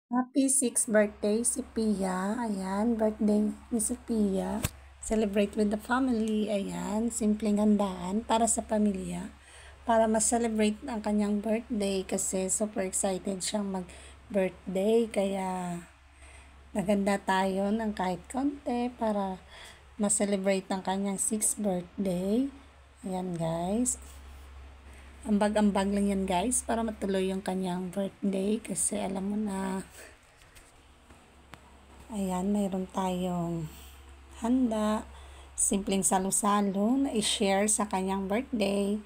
Happy 6th birthday si Pia. Ayan, birthday ni Sophia. Celebrate with the family. Ayan, simpleng handaan para sa pamilya. Para ma-celebrate ang kanyang birthday kasi super excited siyang mag-birthday. Kaya naganda tayo ng kahit konti para ma-celebrate ang kanyang 6th birthday. Ayan guys. Ambag-ambag lang yan guys para matuloy yung kanyang birthday kasi alam mo na. Ayan, mayroon tayong handa, simpleng salo-salo na i-share sa kanyang birthday.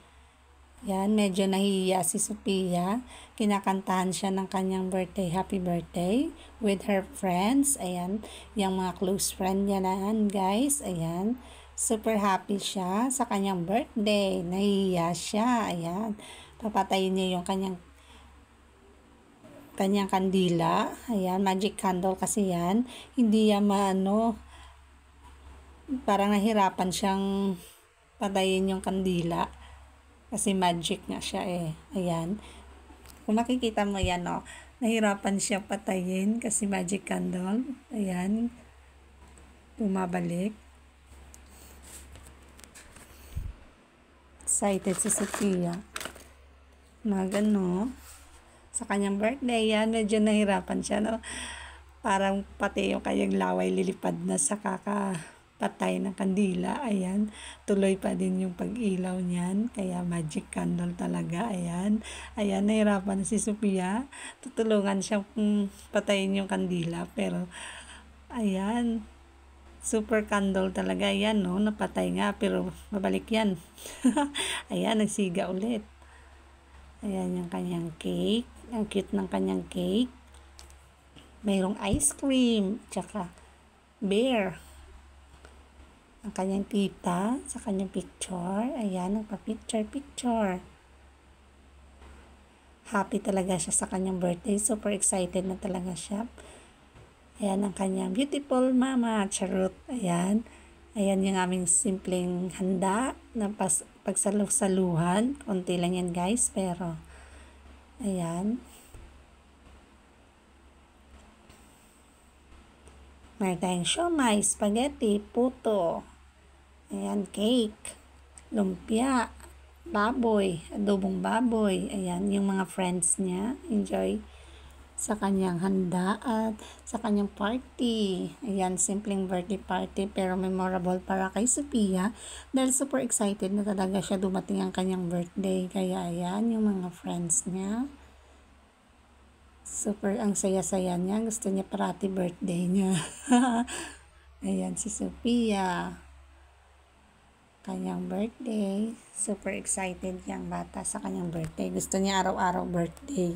Ayan, medyo nahihiya si Sophia. Kinakantahan siya ng kanyang birthday, happy birthday with her friends. Ayan, yung mga close friend niya na guys. Ayan, super happy siya sa kanyang birthday. Nahihiya siya. Ayan, papatayin niya yung kanyang kandila. Ayan, magic candle kasi yan. Hindi yan parang nahirapan siyang patayin yung kandila. Kasi magic nga siya eh. Ayan. Kung makikita mo yan, nahirapan siya patayin kasi magic candle. Ayan. Bumabalik. Excited si Sophia. Sa kanyang birthday, yan, medyo nahirapan siya, Parang pati yung kanyang laway lilipad na sa kakapatay ng kandila. Ayan, tuloy pa din yung pag-ilaw niyan. Kaya magic candle talaga. Ayan, nahirapan si Sophia. Tutulungan siya patayin yung kandila. Pero, ayan, super candle talaga. Ayan, napatay nga. Pero, babalik yan. Ayan, nagsiga ulit. Ayan yung kanyang cake. Ang cute ng kanyang cake. Mayroong ice cream. Tsaka bear. Ang kanyang tita sa kanyang picture. Ayan, nagpa-picture. Happy talaga siya sa kanyang birthday. Super excited na talaga siya. Ayan ang kanyang beautiful mama. Charot. Ayan. Ayan yung aming simpleng handa na pagsalusaluhan. Konti lang yan guys. Pero, ayan. May tayong siomai, spaghetti, puto. Ayan, cake, lumpia, baboy, adobong baboy. Ayan, yung mga friends niya. Enjoy sa kanyang handa at sa kanyang party. Ayan, simpleng birthday party pero memorable para kay Sophia dahil super excited na talaga siya dumating ang kanyang birthday. Kaya ayan, yung mga friends niya. Super ang saya-saya niya. Gusto niya parati birthday niya. Ayan si Sophia. Kanyang birthday. Super excited yung bata sa kanyang birthday. Gusto niya araw-araw birthday.